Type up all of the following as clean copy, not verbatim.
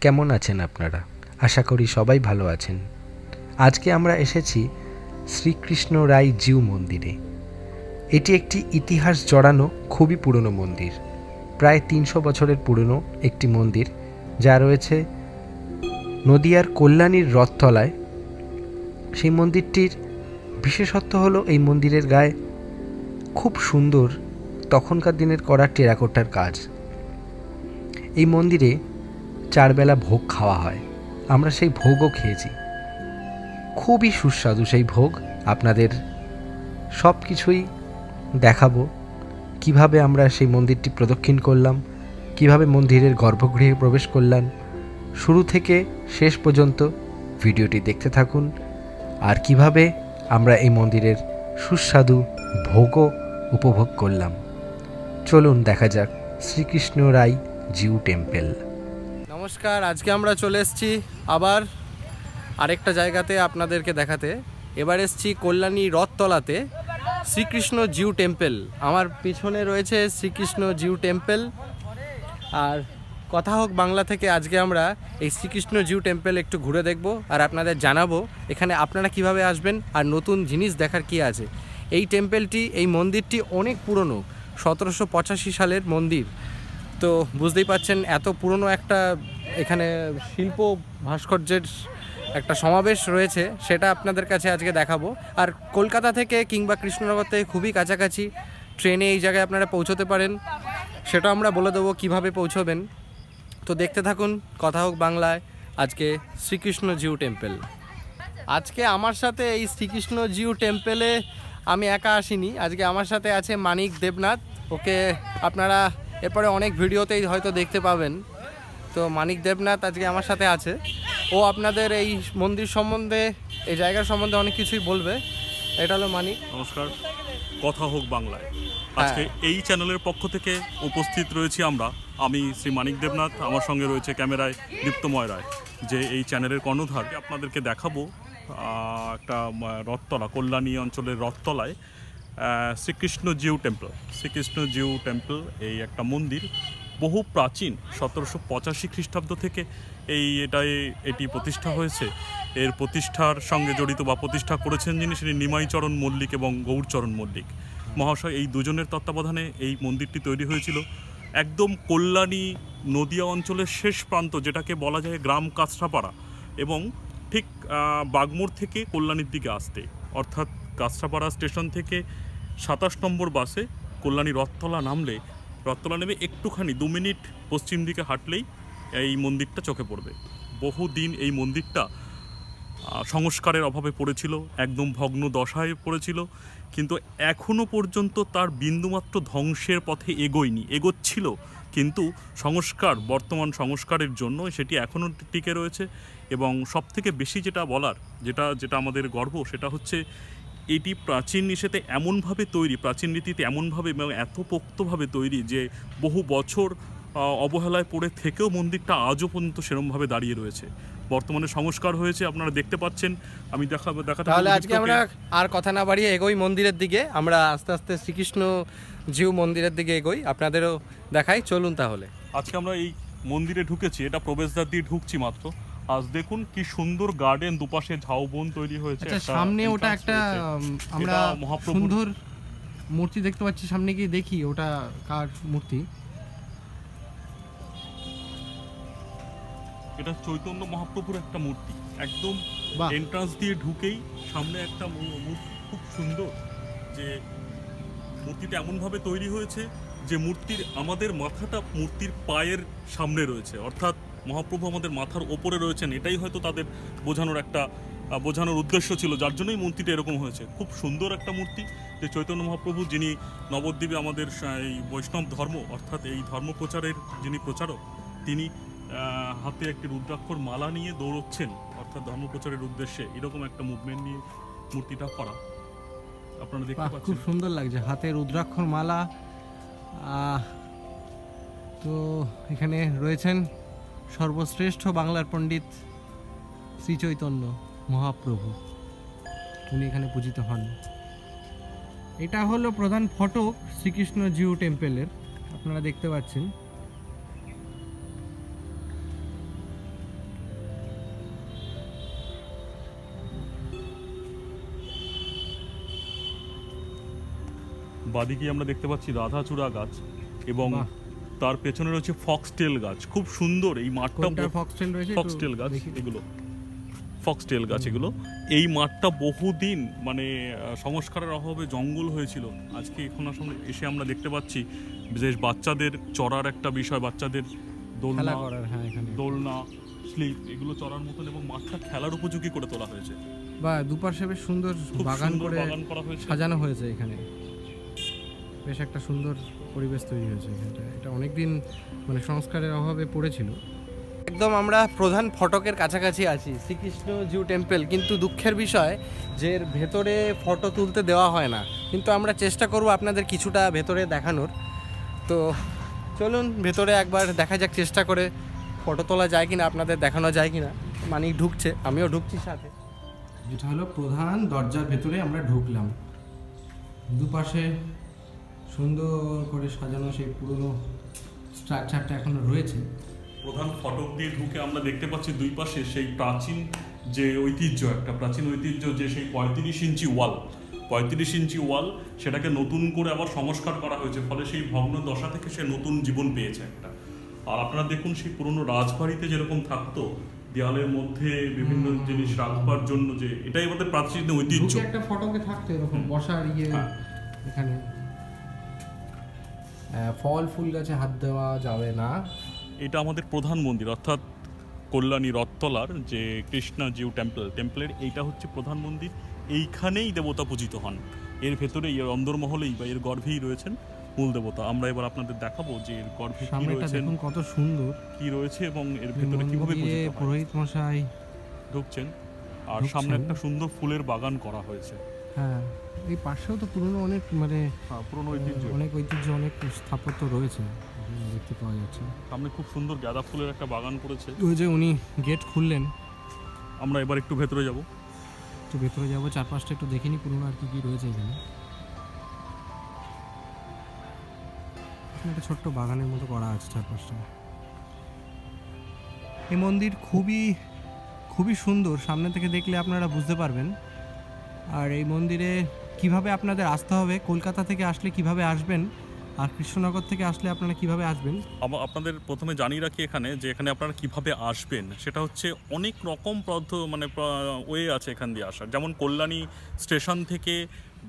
কেমন আছেন আপনারা? আশা করি সবাই ভালো আছেন। আজকে আমরা এসেছি শ্রীকৃষ্ণ রায় জিউ মন্দিরে। এটি একটি ইতিহাস জড়ানো খুবই পুরনো মন্দির। প্রায় ৩০০ বছরের পুরনো একটি মন্দির, যা রয়েছে নদিয়ার কল্যাণীর রথতলায়। সেই মন্দিরটির বিশেষত্ব হলো এই মন্দিরের গায়ে খুব সুন্দর তখনকার দিনের করা টেরাকোটার কাজ। এই মন্দিরে ৪ বেলা ভোগ খাওয়া হয়। আমরা সেই ভোগও খেয়েছি। খুবই সুস্বাদু সেই ভোগ। আপনাদের সব কিছুই দেখাবো, কিভাবে আমরা সেই মন্দিরটি প্রদক্ষিণ করলাম, কিভাবে মন্দিরের গর্ভগৃহে প্রবেশ করলাম। শুরু থেকে শেষ পর্যন্ত ভিডিওটি দেখতে থাকুন, আর কিভাবে আমরা এই মন্দিরের সুস্বাদু ভোগও উপভোগ করলাম। চলুন দেখা যাক শ্রীকৃষ্ণ রায় জিউ টেম্পল। নমস্কার, আজকে আমরা চলে এসেছি আবার আরেকটা জায়গাতে আপনাদেরকে দেখাতে। এবার এসেছি কল্যাণী রথতলাতে শ্রীকৃষ্ণ জিউ টেম্পল। আমার পিছনে রয়েছে শ্রীকৃষ্ণ জিউ টেম্পল। আর কথা হোক বাংলা থেকে আজকে আমরা এই শ্রীকৃষ্ণ জিউ টেম্পল একটু ঘুরে দেখব, আর আপনাদের জানাবো এখানে আপনারা কিভাবে আসবেন আর নতুন জিনিস দেখার কি আছে। এই টেম্পলটি, এই মন্দিরটি অনেক পুরনো, 1785 সালের মন্দির। তো বুঝতেই পাচ্ছেন এত পুরনো একটা এখানে শিল্প ভাস্কর্যের একটা সমাবেশ রয়েছে, সেটা আপনাদের কাছে আজকে দেখাবো। আর কলকাতা থেকে কিংবা কৃষ্ণনগর থেকে খুবই কাছাকাছি, ট্রেনে এই জায়গায় আপনারা পৌঁছতে পারেন। সেটা আমরা বলে দেবো কীভাবে পৌঁছবেন। তো দেখতে থাকুন কথা হোক বাংলায় আজকে শ্রীকৃষ্ণ জিউ টেম্পল। আজকে আমার সাথে এই শ্রীকৃষ্ণ জিউ টেম্পলে আমি একা আসিনি। আজকে আমার সাথে আছে মানিক দেবনাথ। ওকে আপনারা এরপরে অনেক ভিডিওতেই হয়তো দেখতে পাবেন। তো মানিক দেবনাথ আজকে আমার সাথে আছে। ও আপনাদের এই মন্দির সম্বন্ধে, এই জায়গার সম্বন্ধে অনেক কিছুই বলবে। এটা হলো মানিক। নমস্কার, কথা হোক বাংলায় আজকে এই চ্যানেলের পক্ষ থেকে উপস্থিত রয়েছি আমি শ্রী মানিক দেবনাথ। আমার সঙ্গে রয়েছে ক্যামেরায় দীপ্তময় রায়, যে এই চ্যানেলের কর্ণধার। আপনাদেরকে দেখাবো একটা রথতলা, কল্যাণী অঞ্চলের রথতলায় শ্রীকৃষ্ণ জিউ টেম্পল। শ্রীকৃষ্ণ জিউ টেম্পল এই একটা মন্দির, বহু প্রাচীন, 1785 খ্রিস্টাব্দ থেকে এটি প্রতিষ্ঠা হয়েছে। এর প্রতিষ্ঠার সঙ্গে জড়িত বা প্রতিষ্ঠা করেছেন যিনি, সেটি নিমাইচরণ মল্লিক এবং গৌরচরণ মল্লিক মহাশয়। এই দুজনের তত্ত্বাবধানে এই মন্দিরটি তৈরি হয়েছিল। একদম কল্যাণী নদিয়া অঞ্চলের শেষ প্রান্ত, যেটাকে বলা যায় গ্রাম কাঁচরাপাড়া, এবং ঠিক বাগমোড় থেকে কল্যাণীর দিকে আসতে, অর্থাৎ কাঁচরাপাড়া স্টেশন থেকে 27 নম্বর বাসে কল্যাণী রথতলা নেমে একটুখানি 2 মিনিট পশ্চিম দিকে হাঁটলেই এই মন্দিরটা চোখে পড়বে। বহুদিন এই মন্দিরটা সংস্কারের অভাবে পড়েছিল, একদম ভগ্ন দশায় পড়েছিল, কিন্তু এখনও পর্যন্ত তার বিন্দুমাত্র ধ্বংসের পথে এগোচ্ছিল। কিন্তু বর্তমান সংস্কারের জন্য সেটি এখনও টিকে রয়েছে। এবং সবথেকে বেশি যেটা বলার, যেটা আমাদের গর্ব, সেটা হচ্ছে এটি প্রাচীন নিষেধে এমনভাবে তৈরি, প্রাচীন রীতিতে এমনভাবে এবং এত পোক্তভাবে তৈরি যে বহু বছর অবহেলায় পড়ে থেকেও মন্দিরটা আজও পর্যন্ত সেরমভাবে দাঁড়িয়ে রয়েছে। বর্তমানে সংস্কার হয়েছে, আপনারা দেখতে পাচ্ছেন। আমি দেখাতে তাহলে আজকে আমরা আর কথা না বাড়িয়ে এগোই মন্দিরের দিকে। আমরা আস্তে আস্তে শ্রীকৃষ্ণ জিউ মন্দিরের দিকে এগোই, আপনাদেরও দেখাই। চলুন তাহলে। আজকে আমরা এই মন্দিরে ঢুকেছি, এটা প্রবেশদ্বার দিয়ে ঢুকছি মাত্র। আজ দেখুন কি সুন্দর গার্ডেন, দুপাশে ঝাউবন তৈরি হয়েছে। সামনে ওটা একটা আমরা সুন্দর মূর্তি দেখতে পাচ্ছি। সামনে গিয়ে দেখি ওটা কার মূর্তি। এটা চৈতন্য মহাপ্রভুর একটা মূর্তি। একদম এন্ট্রান্স দিয়ে ঢুকেই সামনে একটা মূর্তি, খুব সুন্দর। যে মূর্তিটা এমনভাবে তৈরি হয়েছে যে আমাদের মাথাটা মূর্তির পায়ের সামনে রয়েছে, অর্থাৎ মহাপ্রভু আমাদের মাথার ওপরে রয়েছেন। এটাই হয়তো তাদের বোঝানোর উদ্দেশ্য ছিল, যার জন্যই মূর্তিটা এরকম হয়েছে। খুব সুন্দর একটা মূর্তি, যে চৈতন্য মহাপ্রভু, যিনি নবদ্বীপে আমাদের এই বৈষ্ণব ধর্ম, অর্থাৎ এই ধর্ম প্রচারের যিনি প্রচারক, তিনি হাতে একটি রুদ্রাক্ষর মালা নিয়ে দৌড়চ্ছেন, অর্থাৎ ধর্ম প্রচারের উদ্দেশ্যে। এরকম একটা মুভমেন্ট নিয়ে মূর্তিটা করা, আপনারা দেখতে পাচ্ছেন। খুব সুন্দর লাগছে, হাতে রুদ্রাক্ষর মালা। তো এখানে রয়েছেন সর্বশ্রেষ্ঠ বাংলার পণ্ডিত শ্রী চৈতন্য মহাপ্রভু, উনি এখানে পূজিত হন। এটা হলো প্রধান ফটক শ্রীকৃষ্ণ জিউ টেম্পলের, আপনারা দেখতে পাচ্ছেন। বাদিকে আমরা দেখতে পাচ্ছি রাধাচূড়া গাছ এবং তার পেছনে রয়েছে ফক্সটেল গাছ। খুব সুন্দর এই মাঠটা। ফক্সটেল গাছ এগুলো, ফক্সটেল গাছ এগুলো। এই মাঠটা বহুদিন মানে সংস্কারের অভাবে জঙ্গল হয়েছিল। আজকে এখন আসলে এসে আমরা দেখতে পাচ্ছি বিশেষ বাচ্চাদের চড়ার একটা বিষয়, বাচ্চাদের দোলনা স্লিপ এগুলো চড়ার মতন, এবং মাঠটা খেলার উপযোগী করে তোলা হয়েছে। বা দুপাশে বেশ সুন্দর বাগান করা হয়েছে, সাজানো হয়েছে। এখানে বেশ একটা সুন্দর পরিবেশ তৈরি হয়েছে এখানটা। এটা অনেকদিন মানে সংস্কারের অভাবে পড়েছিল। একদম আমরা প্রধান ফটকের কাছাকাছি আছি, শ্রীকৃষ্ণ জিউ টেম্পল। কিন্তু দুঃখের বিষয় যে এর ভেতরে ফটো তুলতে দেওয়া হয় না, কিন্তু আমরা চেষ্টা করব আপনাদের কিছুটা ভেতরে দেখানোর। তো চলুন ভেতরে একবার দেখা যাক, চেষ্টা করে ফটো তোলা যায় কিনা, আপনাদের দেখানো যায় কিনা। মানিক ঢুকছে, আমিও ঢুকছি সাথে। এটা হলো প্রধান দরজার ভেতরে আমরা ঢুকলাম। দুপাশে সুন্দর করে সাজানো সেই পুরনো স্ট্রাকচারটা এখনো রয়েছে। প্রধান ফটক দিয়ে ঢুকে আমরা দেখতে পাচ্ছি দুই পাশে সেই প্রাচীন যে ঐতিহ্য, একটা প্রাচীন ঐতিহ্য যে সেই 35 ইঞ্চি ওয়াল, 35 ইঞ্চি ওয়াল, সেটাকে নতুন করে আবার সংস্কার করা হয়েছে। ফলে সেই ভগ্ন দশা থেকে সে নতুন জীবন পেয়েছে একটা। আর আপনারা দেখুন সেই পুরনো রাজবাড়িতে যেরকম থাকতো দেওয়ালের মধ্যে বিভিন্ন জিনিস রাখবার জন্য, যে এটাই আমাদের প্রাচীন ঐতিহ্য। একটা ফটকে থাকতো এরকম বসার এখানে ফল ফুল গাছে হাত দেওয়া যাবে না। এটা আমাদের প্রধান মন্দির, অর্থাৎ কল্যাণী রথতলার যে কৃষ্ণা জিউ টেম্পলের এইটা হচ্ছে প্রধান মন্দির। এইখানেই দেবতা পূজিত হন। এর ভেতরেই, এর অন্দরমহলেই বা এর গর্ভেই রয়েছেন মূল দেবতা। আমরা এবার আপনাদের দেখাবো যে এর গর্ভে কি রয়েছে, কত সুন্দর কি রয়েছে এবং এর ভেতরে কিভাবে পূজিত হয়। পুরোহিত মশাই ঢুকছেন, আর সামনে একটা সুন্দর ফুলের বাগান করা হয়েছে। হ্যাঁ, এই পাশেও তো পুরনো অনেক মানে পুরনো ঐতিহ্য, অনেক স্থাপত্য রয়েছে দেখতে পাওয়া যাচ্ছে। সামনে খুব সুন্দর গাঁদা ফুলের একটা বাগান করেছে। ওই যে উনি গেট খুললেন, আমরা এবার একটু ভেতরে যাব। চারপাশটা একটু দেখিনি পুরনো আর কি রয়েছে এখানে। একটা ছোট্ট বাগানের মতো করা আছে চারপাশটা। এই মন্দির খুবই সুন্দর, সামনে থেকে দেখলে আপনারা বুঝতে পারবেন। আর এই মন্দিরে কিভাবে আপনাদের আসতে হবে, কলকাতা থেকে আসলে কিভাবে আসবেন, আর কৃষ্ণনগর থেকে আসলে আপনারা কিভাবে আসবেন। আপনাদের প্রথমে জানিয়ে রাখি এখানে যে এখানে আপনারা কিভাবে আসবেন, সেটা হচ্ছে অনেক রকম ওয়ে আছে এখান দিয়ে আসার। যেমন কল্যাণী স্টেশন থেকে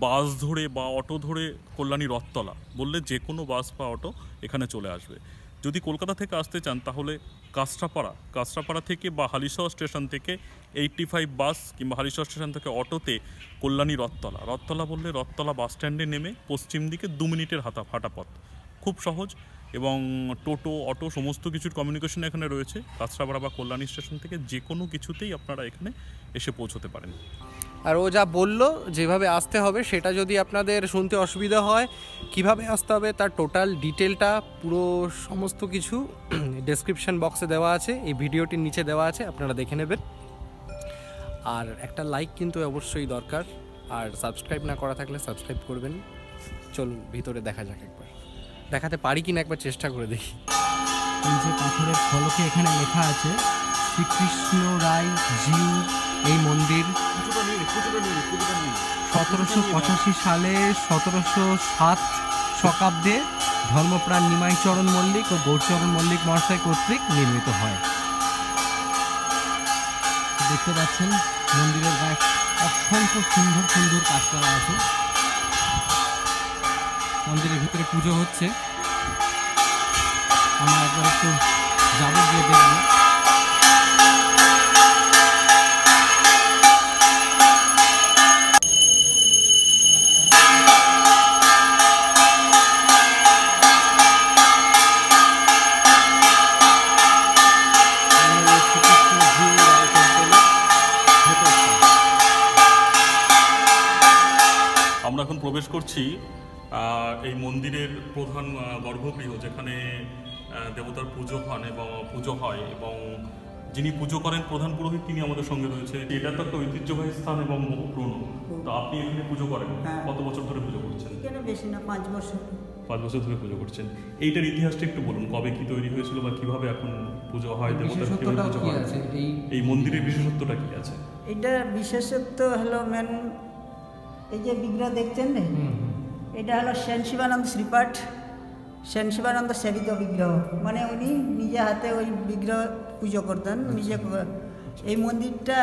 বাস ধরে বা অটো ধরে কল্যাণী রথতলা বললে যে কোনো বাস বা অটো এখানে চলে আসবে। যদি কলকাতা থেকে আসতে চান তাহলে কাঁচরাপাড়া থেকে বা হালিশহর স্টেশন থেকে 85 বাস কিংবা হালিশহর স্টেশন থেকে অটোতে কল্যাণী রথতলা বললে রথতলা বাস স্ট্যান্ডে নেমে পশ্চিম দিকে 2 মিনিটের হাঁটা পথ, খুব সহজ। এবং টোটো অটো সমস্ত কিছুর কমিউনিকেশন এখানে রয়েছে। কাঁচরাপাড়া বা কল্যাণী স্টেশন থেকে যে কোনো কিছুতেই আপনারা এখানে এসে পৌঁছতে পারেন। আর ও যা বললো যেভাবে আসতে হবে, সেটা যদি আপনাদের শুনতে অসুবিধা হয়, কিভাবে আসতে হবে তার টোটাল ডিটেলটা পুরো সমস্ত কিছু ডেসক্রিপশন বক্সে দেওয়া আছে, এই ভিডিওটির নিচে দেওয়া আছে, আপনারা দেখে নেবেন। আর একটা লাইক কিন্তু অবশ্যই দরকার, আর সাবস্ক্রাইব না করা থাকলে সাবস্ক্রাইব করবেন। চলুন ভিতরে দেখা যাক, একবার দেখাতে পারি কিনা একবার চেষ্টা করে দেখি। এই যে পাথরের ফলকে এখানে লেখা আছে শ্রীকৃষ্ণ রায় জিউ এই মন্দির 1785 সালে 1707 শতাব্দে ধর্মপ্রাণ নিমাইচরণ মল্লিক ও গৌরচরণ মল্লিক মহাশয় কর্তৃক নির্মিত হয়। দেখতে পাচ্ছেন মন্দিরের গায়ে অসংখ্য সুন্দর কাজ করা আছে। মন্দিরের ভিতরে পুজো হচ্ছে, আমরা একবার একটু যাবো, গিয়ে দেখবো। আমরা এখন প্রবেশ করছি এই মন্দিরের প্রধান গর্ভগৃহ, যেখানে দেবতার পুজো হয় এবং যিনি পুজো করেন প্রধান পুরোহিত, তিনি আমাদের সঙ্গে রয়েছে। এটা তো একটা ঐতিহ্যবাহী স্থান এবং বহু পুরনো। তো আপনি এখানে পুজো করেন, কত বছর ধরে পুজো করছেন? বেশি না, 5 বছর। 5 বছর ধরে পুজো করছেন। এইটার ইতিহাসটা একটু বলুন, কবে কি তৈরি হয়েছিল বা কিভাবে এখন পুজো হয়, দেবতার কিভাবে পুজো হয়, এই মন্দিরের বিশেষত্বটা কি আছে? এটার বিশেষত্ব হলো মেন এই যে বিগ্রহ দেখছেন না, এটা হলো সেন শিবানন্দ শ্রীপাঠ, সেন শিবানন্দ সেবিত বিগ্রহ, মানে উনি নিজে হাতে ওই বিগ্রহ পুজো করতেন নিজে। এই মন্দিরটা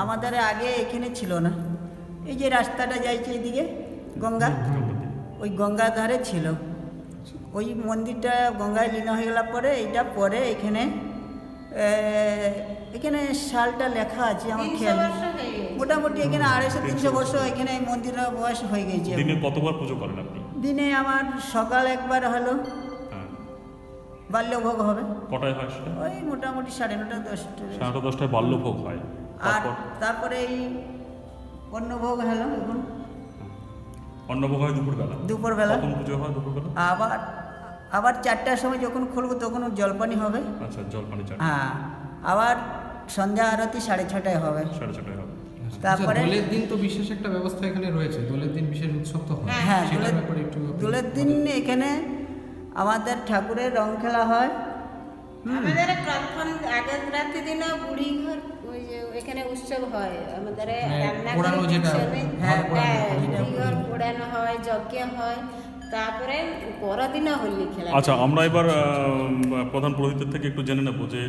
আমাদের আগে এখানে ছিল না, এই যে রাস্তাটা যাইছে এইদিকে গঙ্গা, ওই গঙ্গা ধারে ছিল। ওই মন্দিরটা গঙ্গায় লীন হয়ে গেলার পরে এইটা পরে এখানে এখানে সালটা লেখা আছে আমার খেয়াল, মোটামুটি এখানে 250-300 বছর এখানে এই মন্দিরের বয়স হয়ে গেছে। দিনে কতবার পুজো করেন আপনি? দিনে আমার সকাল একবার হলো, বাল্যভোগ হবে। কটায় হয় সেটা? ওই মোটামুটি 9:30 10টা। 9:30টায় বাল্যভোগ হয়। আর তারপরে এই অন্নভোগ হলো, এখন অন্নভোগ হয় দুপুরবেলা। দুপুরবেলা কখন পুজো হয় দুপুরবেলা? আবার 4টার সময় যখন খুলবো তখন জলপানি হবে। আচ্ছা, জলপানি 4টা। হ্যাঁ, আবার সন্ধ্যা আরতি 6:30টায় হবে। 6:30টায় হবে। তারপরে দোলের দিন তো বিশেষ একটা ব্যবস্থা এখানে রয়েছে, দোলের দিন বিশেষ উৎসব তো হয়। হ্যাঁ, সেটার ব্যাপারে একটু দোলের দিন এখানে আমাদের ঠাকুরের রং খেলা হয়। আমাদের প্রথম আগের রাতে দিন বুড়ি ঘর ওই যে এখানে উৎসব হয়, আমাদের রান্না পোড়ানো যেটা, হ্যাঁ, বুড়ি ঘর পোড়ানো হয়, যজ্ঞ হয়, তারপরে পরদিন হোলি খেলা। আচ্ছা, আমরা এবার প্রধান পুরোহিতের থেকে একটু জেনে নেবো যে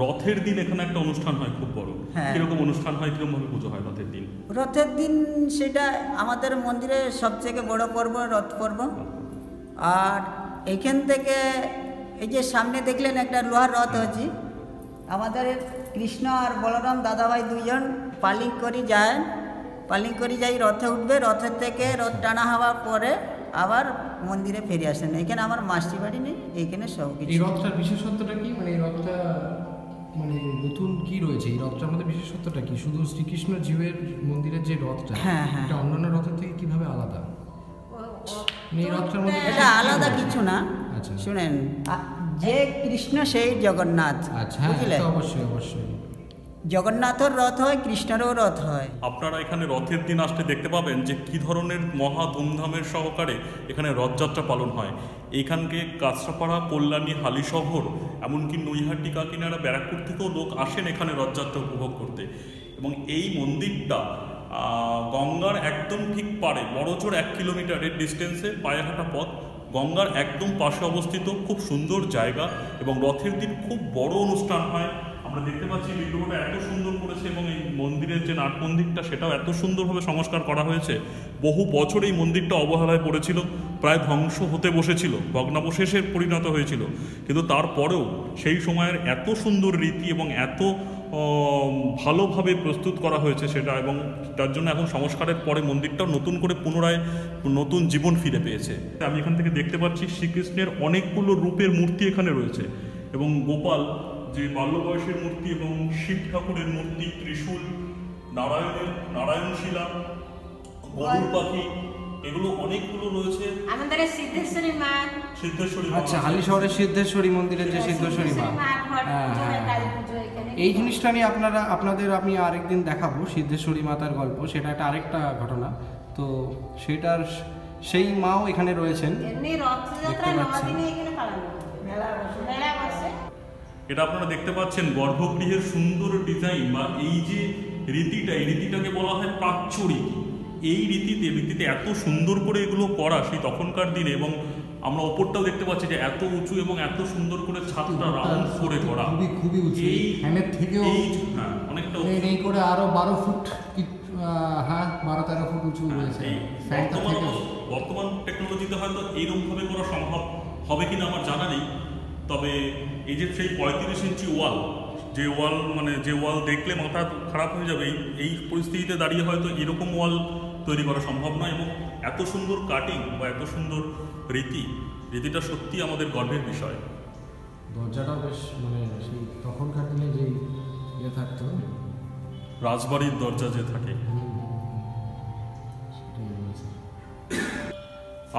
রথের দিন এখানে একটা অনুষ্ঠান হয় খুব বড়। কিরকম অনুষ্ঠান হয়, কিরকম ভাবে পুজো হয় রথের দিন? রথের দিন সেটা আমাদের মন্দিরে সবথেকে বড় পর্ব রথ পর্ব। আর এইখান থেকে এই যে সামনে দেখলেন একটা লোহার রথ হচ্ছে, আমাদের কৃষ্ণ আর বলরাম দাদাভাই দুইজন পালিং করে যায়, পালিং করে যাই রথে উঠবে, রথের থেকে রথ টানা হওয়ার পরে আবার মন্দিরে ফিরে আসেন। এখানে আমার মাসি বাড়ি নেই, এইখানে সব কিছু। এই রথটার বিশেষত্বটা কি, মানে এই রথটা মানে নতুন কি রয়েছে এই রথটার মধ্যে, বিশেষত্বটা কি? শুধু শ্রীকৃষ্ণ জীবের মন্দিরের যে রথটা, এটা অন্যান্য রথের থেকে কিভাবে আলাদা? এই রথটার মধ্যে এটা আলাদা কিছু না। আচ্ছা, শুনেন, যে কৃষ্ণ সেই জগন্নাথ, আচ্ছা, বুঝলেন? অবশ্যই অবশ্যই জগন্নাথের রথ হয়, কৃষ্ণেরও রথ হয়। আপনারা এখানে রথের দিন আসলে দেখতে পাবেন যে কি ধরনের মহা ধুমধামের সহকারে এখানে রথযাত্রা পালন হয়। এইখানকে কাঁচরাপাড়া, কল্যাণী, হালিশহর, এমনকি নৈহাটি, কাকিনাড়া, ব্যারাকপুর থেকেও লোক আসেন এখানে রথযাত্রা উপভোগ করতে। এবং এই মন্দিরটা গঙ্গার একদম ঠিক পারে, বড়জোর 1 কিলোমিটারের ডিস্টেন্সে পায়ে হাঁটা পথ, গঙ্গার একদম পাশে অবস্থিত, খুব সুন্দর জায়গা। এবং রথের দিন খুব বড় অনুষ্ঠান হয়। আমরা দেখতে পাচ্ছি বিগ্রহটা এত সুন্দর করেছে এবং এই মন্দিরের যে নাট মন্দিরটা সেটাও এত সুন্দরভাবে সংস্কার করা হয়েছে। বহু বছর এই মন্দিরটা অবহেলায় পড়েছিল, প্রায় ধ্বংস হতে বসেছিল, ভগ্নাবশেষে পরিণত হয়েছিল, কিন্তু তারপরেও সেই সময়ের এত সুন্দর রীতি এবং এত ভালোভাবে প্রস্তুত করা হয়েছে সেটা, এবং তার জন্য এখন সংস্কারের পরে মন্দিরটাও নতুন করে পুনরায় নতুন জীবন ফিরে পেয়েছে। আমি এখান থেকে দেখতে পাচ্ছি শ্রীকৃষ্ণের অনেকগুলো রূপের মূর্তি এখানে রয়েছে, এবং গোপাল যে বাল্য বয়সের মূর্তি, এবং শিব ঠাকুরের মূর্তি, ত্রিশূল, নারায়ণ শিলা, গরুর পাখি, এগুলো অনেকগুলো রয়েছে। আমাদের সিদ্ধেশ্বরী মা, আচ্ছা, হালিশহরের সিদ্ধেশ্বরী মন্দিরের যে সিদ্ধেশ্বরী মা, এই জিনিসটা নিয়ে আমি আরেকদিন দেখাবো, সিদ্ধেশ্বরী মাতার গল্প, সেটা একটা আরেকটা ঘটনা। তো সেটার সেই মাও এখানে রয়েছেন, দেখতে পাচ্ছেন। এটা আপনারা দেখতে পাচ্ছেন গর্ভগৃহের সুন্দর ডিজাইন বা এই যে রীতিটা, এই রীতিটাকে বলা হয় প্রাচ্যরীতি। এই রীতিতে এত সুন্দর করে এগুলো করা সেই তখনকার দিনে, এবং আমরা ওপরটাও দেখতে পাচ্ছি যে এত উঁচু এবং এত সুন্দর করে ছাদটা রাউন্ড করে করা, খুবই উঁচু, ফ্যানের থেকেও অনেকটা এই করে আরো 12 ফুট, হ্যাঁ 12-13 ফুট উঁচু রয়েছে। বর্তমান টেকনোলজিতে হয়তো এইরকম ভাবে করা সম্ভব হবে কিনা আমার জানা নেই, তবে এই যে সেই 35 ইঞ্চি ওয়াল, যে ওয়াল দেখলে মাথা খারাপ হয়ে যাবে, এই পরিস্থিতিতে দাঁড়িয়ে হয়তো এরকম ওয়াল তৈরি করা সম্ভব নয়। এবং এত সুন্দর কাটিং বা এত সুন্দর রীতিটা সত্যি আমাদের গর্বের বিষয়। দরজাটাও বেশ, মানে সেই তখনকার দিনে যে ইয়ে থাকতো, রাজবাড়ির দরজা যে থাকে।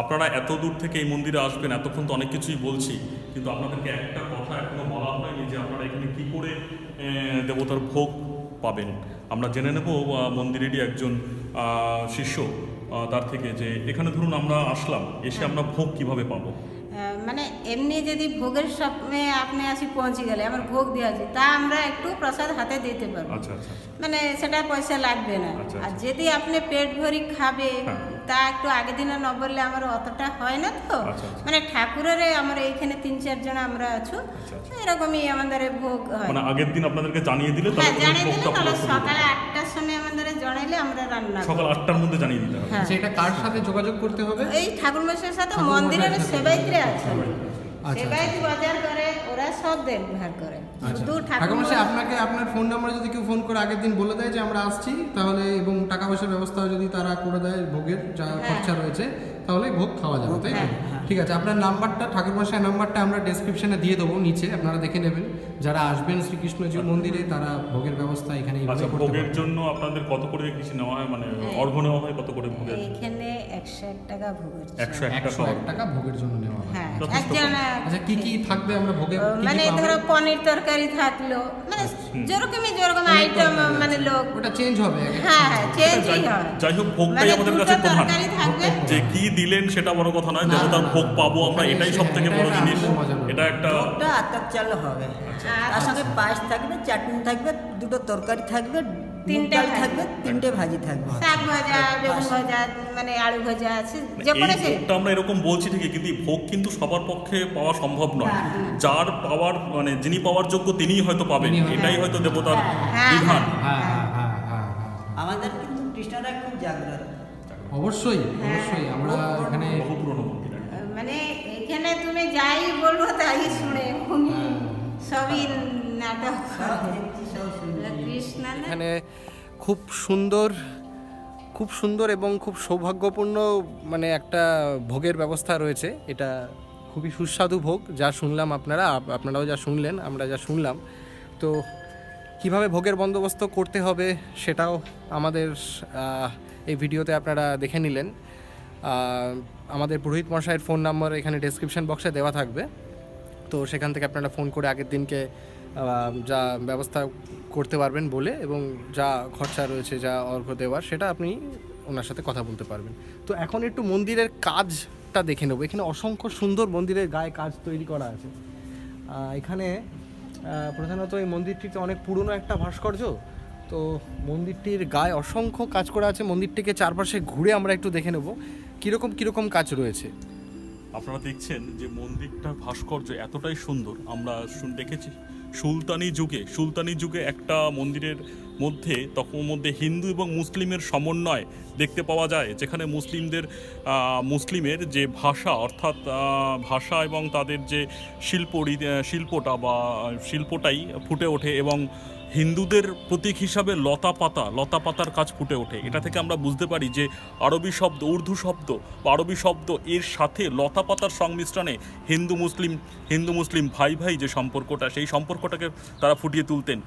আপনারা এত দূর থেকে এই মন্দিরে আসবেন, এতক্ষণ তো অনেক কিছুই বলছি, কিন্তু আপনাদেরকে একটা কথা এখনো বলা হয়নি যে আপনারা এখানে কি করে দেবতার ভোগ পাবেন। আমরা জেনে নেব মন্দিরেরই একজন শিষ্য তার থেকে, যে এখানে ধরুন আমরা আসলাম, এসে আমরা ভোগ কিভাবে পাবো। মানে এমনি যদি ভোগের সময় আপনি আসি পৌঁছে গেলে আমার ভোগ দেওয়া আছে, তা আমরা একটু প্রসাদ হাতে দিতে পারবো। আচ্ছা আচ্ছা, মানে সেটা পয়সা লাগবে না। আচ্ছা, আর যদি আপনি পেট ভরি খাবে তা একটু আগে দিনে ন বললে আমার অতটা হয় না তো, মানে ঠাকুরের আমার এইখানে 3-4 জন আমরা আছো, এরকমই আমাদের ভোগ হয়। মানে আগের দিন আপনাদেরকে জানিয়ে দিলে হ্যাঁ জানিয়ে দিলে, তাহলে সকালে 8টার সময় আমাদের জানাইলে আমরা রান্না সকাল 8টার মধ্যে জানিয়ে দিতে হবে। সেটা কার সাথে যোগাযোগ করতে হবে? এই ঠাকুরমশাইয়ের সাথে মন্দিরের সেবায়িতরা আছে, সেবায়িত বাজার করে, ওরা সব দেখভাল করে। শুধু ঠাকুরমশাই আপনাকে আপনার ফোন নাম্বার যদি কেউ ফোন করে আগের দিন বলে দেয় যে আমরা আসছি, তাহলে এবং টাকা পয়সার ব্যবস্থা যদি তারা করে দেয়, ভোগের যা খরচা রয়েছে, তাহলে ভোগ খাওয়া যাবে, তাই তো? ঠিক আছে, আপনার নাম্বারটা, ঠাকুরমশাই নাম্বারটা আমরা ডেসক্রিপশনে দিয়ে দেবো নিচে, আপনারা দেখে নেবেন। যারা আসবেন শ্রীকৃষ্ণজিউ মন্দিরে তারা ভোগের ব্যবস্থা এখানে ভোগের জন্য আপনাদের কত করে কিছু নেওয়া হয়, মানে অর্ঘ্য নেওয়া হয় কত করে ভোগের? এখানে 101 টাকা ভোগের, 101 টাকা ভোগের জন্য নেওয়া হয়। হ্যাঁ একজন। আচ্ছা কি কি থাকবে আমরা ভোগে? মানে ধরো পনির তরকারি থাকলো, মানে যেরকম আইটেম, মানে লোক ওটা চেঞ্জ হবে। হ্যাঁ চেঞ্জই হয়। যাই হোক, ভোগটাই আমাদের কাছে প্রধান, থাকবে যে কি দিলেন সেটা বড় কথা নয়, দেবতার ভোগ পাবো আমরা, এটাই সবথেকে বড় জিনিস। এটা একটা আতপ চাল হবে, তার সঙ্গে পায়েস থাকবে, চাটনি থাকবে, 2টো তরকারি থাকবে, 3টে থাকবে, 3টে ভাজি থাকবে, শাক ভাজা, বেগুন ভাজা, মানে আলু ভাজা আছে, যে কোনো এই ভোগটা আমরা এরকম বলছি ঠিকই, কিন্তু ভোগ কিন্তু সবার পক্ষে পাওয়া সম্ভব নয়। যার পাওয়ার, মানে যিনি পাওয়ার যোগ্য তিনিই হয়তো পাবেন, এটাই হয়তো দেবতার বিধান। আমাদের কিন্তু কৃষ্ণরা খুব জাগ্রত। অবশ্যই অবশ্যই, আমরা এখানে বহু পুরনো মন্দির, মানে এখানে তুমি যাই বলবো তাই শুনে সবই নাটক কৃষ্ণ। এখানে খুব সুন্দর এবং খুব সৌভাগ্যপূর্ণ মানে একটা ভোগের ব্যবস্থা রয়েছে। এটা খুবই সুস্বাদু ভোগ, যা শুনলাম আপনারাও যা শুনলেন, আমরা যা শুনলাম। তো কিভাবে ভোগের বন্দোবস্ত করতে হবে সেটাও আমাদের এই ভিডিওতে আপনারা দেখে নিলেন। আমাদের পুরোহিত মশাইয়ের ফোন নাম্বার এখানে ডেসক্রিপশন বক্সে দেওয়া থাকবে, তো সেখান থেকে আপনারা ফোন করে আগের দিনকে যা ব্যবস্থা করতে পারবেন বলে, এবং যা খরচা রয়েছে, যা অর্ঘ্য দেওয়ার, সেটা আপনি ওনার সাথে কথা বলতে পারবেন। তো এখন একটু মন্দিরের কাজটা দেখে নেব। এখানে অসংখ্য সুন্দর মন্দিরের গায়ে কাজ তৈরি করা আছে। এখানে প্রধানত এই মন্দিরটিতে অনেক পুরনো একটা ভাস্কর্য, তো মন্দিরটির গায়ে অসংখ্য কাজ করা আছে। মন্দিরটিকে চারপাশে ঘুরে আমরা একটু দেখে নেব কীরকম কাজ রয়েছে। আপনারা দেখছেন যে মন্দিরটার ভাস্কর্য এতটাই সুন্দর। আমরা দেখেছি সুলতানি যুগে একটা মন্দিরের মধ্যে হিন্দু এবং মুসলিমের সমন্বয় দেখতে পাওয়া যায়, যেখানে মুসলিমের যে ভাষা, অর্থাৎ ভাষা এবং তাদের যে শিল্পটাই ফুটে ওঠে, এবং হিন্দুদের প্রতীক হিসাবে লতা পাতার কাজ ফুটে ওঠে। এটা থেকে আমরা বুঝতে পারি যে উর্দু শব্দ বা আরবি শব্দ এর সাথে লতা পাতার সংমিশ্রণে হিন্দু মুসলিম ভাই যে সম্পর্কটা, সেই সম্পর্কটাকে তারা ফুটিয়ে তুলতেন।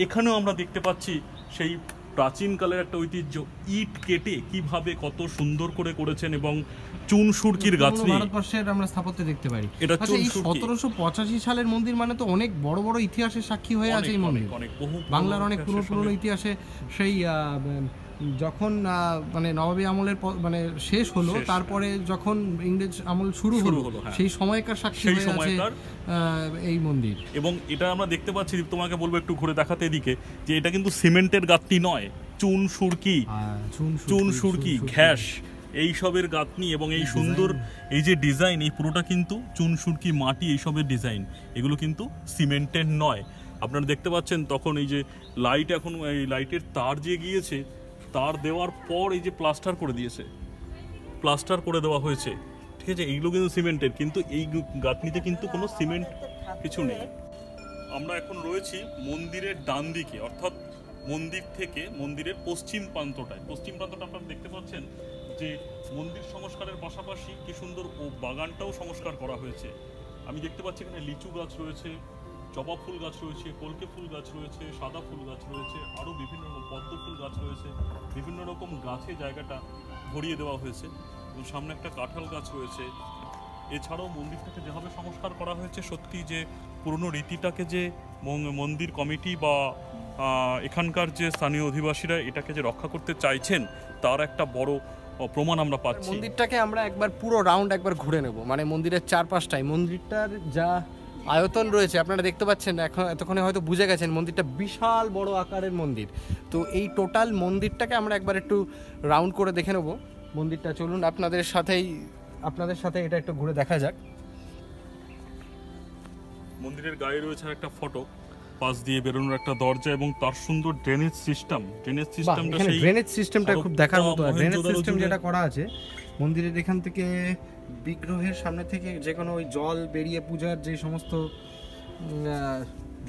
এখানেও আমরা দেখতে পাচ্ছি সেই প্রাচীনকালের একটা ঐতিহ্য, ইট কেটে কিভাবে কত সুন্দর করে করেছেন, এবং চুন সুরকির গাঁথনি ভারতবর্ষের আমরা স্থাপত্য দেখতে পারি। এটা 1785 সালের মন্দির, মানে তো অনেক বড় ইতিহাসের সাক্ষী হয়ে আছে এই মন্দির। বাংলার অনেক পুরনো ইতিহাসে সেই যখন মানে নবাবী আমলের মানে শেষ হলো, তারপরে যখন ইংরেজ আমল শুরু হলো, সেই সময়কার সাক্ষী হয়ে আছে এই মন্দির। এবং এটা আমরা দেখতে পাচ্ছি, তোমাকে বলবো একটু ঘুরে দেখাতে এদিকে, যে এটা কিন্তু সিমেন্টের গাঁথনি নয়, চুন সুরকি ঘ্যাস এইসবের গাঁথনি, এবং এই সুন্দর এই যে ডিজাইন, এই পুরোটা কিন্তু চুন সুরকি মাটি এইসবের ডিজাইন, এগুলো কিন্তু সিমেন্টের নয়। আপনারা দেখতে পাচ্ছেন তখন এই যে লাইট, এখন এই লাইটের তার যে গিয়েছে, তার দেওয়ার পর এই যে প্লাস্টার করে দেওয়া হয়েছে, ঠিক আছে। এইগুলো কিন্তু সিমেন্টের, কিন্তু এই গাঁথনিতে কিন্তু কোনো সিমেন্ট কিছু নেই। আমরা এখন রয়েছি মন্দিরের ডান দিকে, অর্থাৎ মন্দির থেকে মন্দিরের পশ্চিম প্রান্তটা আপনারা দেখতে পাচ্ছেন যে মন্দির সংস্কারের পাশাপাশি কি সুন্দর বাগানটাও সংস্কার করা হয়েছে। আমি দেখতে পাচ্ছি এখানে লিচু গাছ রয়েছে, জবা ফুল গাছ রয়েছে, কলকে ফুল গাছ রয়েছে, সাদা ফুল গাছ রয়েছে, আরও বিভিন্ন রকম পদ্ম ফুল গাছ রয়েছে, বিভিন্ন রকম গাছে জায়গাটা ভরিয়ে দেওয়া হয়েছে, এবং সামনে একটা কাঁঠাল গাছ রয়েছে। এছাড়াও মন্দিরটাকে যেভাবে সংস্কার করা হয়েছে, সত্যি যে পুরনো রীতিটাকে যে মন্দির কমিটি বা এখানকার যে স্থানীয় অধিবাসীরা এটাকে যে রক্ষা করতে চাইছেন, তার একটা বড় প্রমাণ আমরা পাচ্ছি। মন্দিরটাকে আমরা একবার পুরো রাউন্ড ঘুরে নেব, মানে মন্দিরের চারপাশটাই। মন্দিরটার যা আয়তন রয়েছে আপনারা দেখতে পাচ্ছেন, এতক্ষণে হয়তো বুঝে গেছেন মন্দিরটা বিশাল বড় আকারের মন্দির। তো এই টোটাল মন্দিরটাকে আমরা একবার একটু রাউন্ড করে দেখে নেব। মন্দিরটা, চলুন আপনাদের সাথে এটা একটু ঘুরে দেখা যাক। মন্দিরের গায়ে রয়েছে একটা ফটক, পাশ দিয়ে বেরোনোর একটা দরজা এবং তার সুন্দর ড্রেনেজ সিস্টেমটা এখানে ড্রেনেজ সিস্টেমটা খুব দেখার মতো। ড্রেনেজ সিস্টেম যেটা করা আছে মন্দিরের এখান থেকে, বিগ্রহের সামনে থেকে যে কোনো ওই জল বেরিয়ে, পূজার যে সমস্ত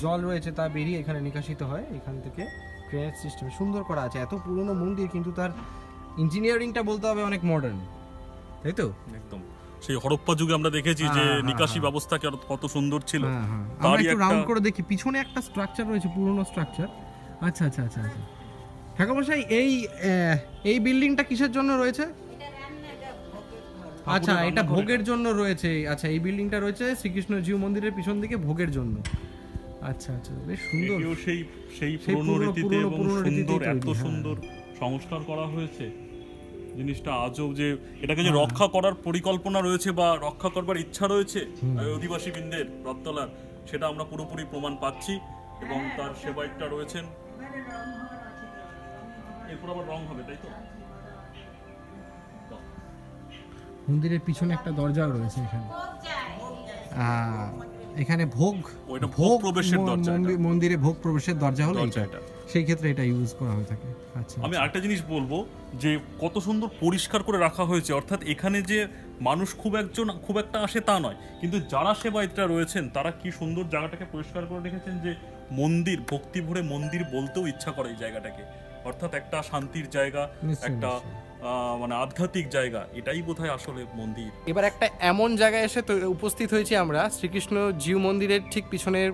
জল রয়েছে তা বেরিয়ে এখানে নিকাশিত হয়। এখান থেকে ড্রেনেজ সিস্টেম সুন্দর করা আছে। এত পুরনো মন্দির কিন্তু তার ইঞ্জিনিয়ারিংটা বলতে হবে অনেক মডার্ন, তাই তো? একদম সেই হরপ্পা যুগে আমরা দেখেছি যে নিকাশি ব্যবস্থা কত সুন্দর ছিল। আমরা একটু রাউন্ড করে দেখি, পিছনে একটা স্ট্রাকচার রয়েছে, পুরনো স্ট্রাকচার। আচ্ছা আচ্ছা আচ্ছা আচ্ছা, ঠাকুরমশাই এই বিল্ডিংটা কিসের জন্য রয়েছে? আচ্ছা, এটা ভোগের জন্য রয়েছে। আচ্ছা, এই বিল্ডিংটা রয়েছে শ্রীকৃষ্ণ জিউ মন্দিরের পিছন দিকে ভোগের জন্য। আচ্ছা আচ্ছা, বেশ সুন্দর। সেই পুরনো রীতিতে এবং সুন্দর, এত সুন্দর সংস্কার করা হয়েছে জিনিসটা। আজও যে এটাকে যে রক্ষা করার পরিকল্পনা রয়েছে বা রক্ষা করবার ইচ্ছা রয়েছে অধিবাসী বৃন্দের রথতলার, সেটা আমরা পুরোপুরি প্রমাণ পাচ্ছি। এবং তার সেবায়িতটা রয়েছেন, এরপর আবার রং হবে, তাই তো? মন্দিরের পিছনে একটা দরজাও রয়েছে এখানে। এখানে ভোগ প্রবেশের দরজা, মন্দিরে ভোগ প্রবেশের দরজা হলো এটা, সেই ক্ষেত্রে এটা ইউজ করা হয়ে থাকে। আচ্ছা, আমি আরেকটা জিনিস বলবো যে কত সুন্দর পরিষ্কার করে রাখা হয়েছে। অর্থাৎ এখানে যে মানুষ খুব একটা আসে তা নয়, কিন্তু যারা সেবায়িতরা রয়েছেন তারা কি সুন্দর জায়গাটাকে পরিষ্কার করে রেখেছেন যে মন্দির, ভক্তি ভরে মন্দির বলতেও ইচ্ছা করে এই জায়গাটাকে। অর্থাৎ একটা শান্তির জায়গা, একটা মানে আধ্যাত্মিক জায়গা, এটাই বোধহয় আসলে মন্দির। এবার একটা এমন জায়গায় এসে উপস্থিত হয়েছি আমরা, শ্রীকৃষ্ণ জিউ মন্দিরের ঠিক পিছনের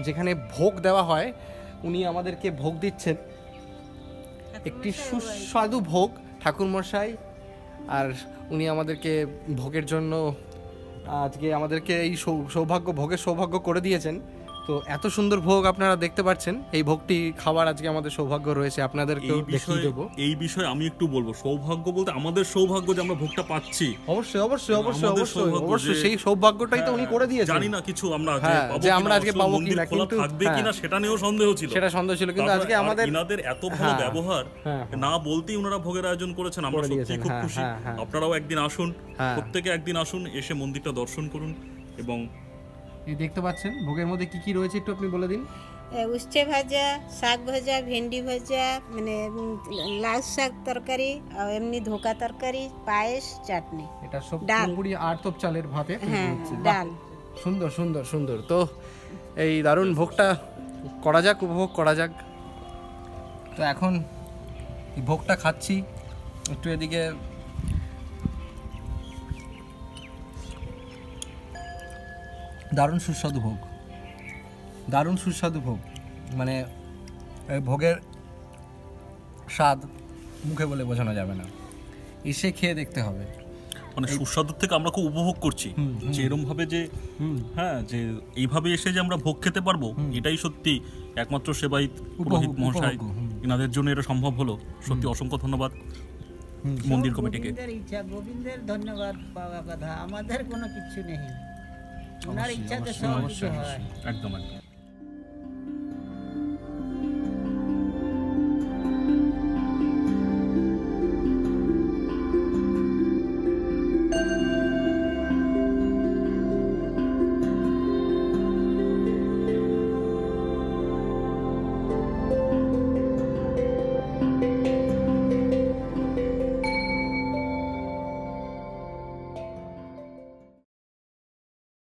যেখানে ভোগ দেওয়া হয়, উনি আমাদেরকে ভোগ দিচ্ছেন, একটি সুস্বাদু ভোগ ঠাকুরমশাই। আর উনি আমাদেরকে ভোগের জন্য আজকে আমাদেরকে এই ভোগের সৌভাগ্য করে দিয়েছেন। তো এত সুন্দর ভোগ আপনারা দেখতে পাচ্ছেন, এই ভোগটি খাবার আজকে আমাদের সৌভাগ্য রয়েছে, আপনাদেরকেও দেখিয়ে দেবো। এই বিষয়ে আমি একটু বলবো, সৌভাগ্য বলতে আমাদের সৌভাগ্য যে আমরা ভোগটা পাচ্ছি। অবশ্যই অবশ্যই অবশ্যই অবশ্যই অবশ্যই, সেই সৌভাগ্যটাই তো উনি করে দিয়েছেন। জানি না কিছু আমরা যে আমরা আজকে পাবো কিনা, কিন্তু থাকবে কিনা সেটা নিয়েও সন্দেহ ছিল, কিন্তু আজকে আমাদের ইনাদের এত ভালো ব্যবহার না বলতেই ওনারা ভোগের আয়োজন করেছেন। আমরা সত্যি খুব খুশি। আপনারাও একদিন আসুন, প্রত্যেকে একদিন আসুন, এসে মন্দিরটা দর্শন করুন। এবং এই দেখতে পাচ্ছেন ভোগের মধ্যে কি কি রয়েছে একটু আপনি বলে দিন। উচ্ছে ভাজা, শাক ভাজা, ভেন্ডি ভাজা, মানে লাউ শাক তরকারি, আর এমনি ধোকা তরকারি, পায়েস, চাটনি। এটা সব পুরোপুরি আড়তপ চালের ভাতে ডাল। সুন্দর সুন্দর সুন্দর। তো এই দারুণ ভোগটা করা যাক, উপভোগ করা যাক। তো এখন এই ভোগটা খাচ্ছি, একটু এদিকে দারুণ সুস্বাদু ভোগ, দারুণ সুস্বাদু ভোগ। মানে ভোগের স্বাদ মুখে বলে বোঝানো যাবে না, এসে খেয়ে দেখতে হবে। মানে সুস্বাদুর থেকে আমরা খুব উপভোগ করছি যে এরকম ভাবে যে যে এইভাবে এসে যে আমরা ভোগ খেতে পারবো, এটাই সত্যি একমাত্র সেবায়িত পুরোহিত মহাশয়, এনাদের জন্য এটা সম্ভব হলো। সত্যি অসংখ্য ধন্যবাদ মন্দির কমিটিকে। গোবিন্দের ধন্যবাদ পাওয়া কথা, আমাদের কোনো কিছু নেই, ওনার ইচ্ছাতে সব কিছু হয়। একদম একদম।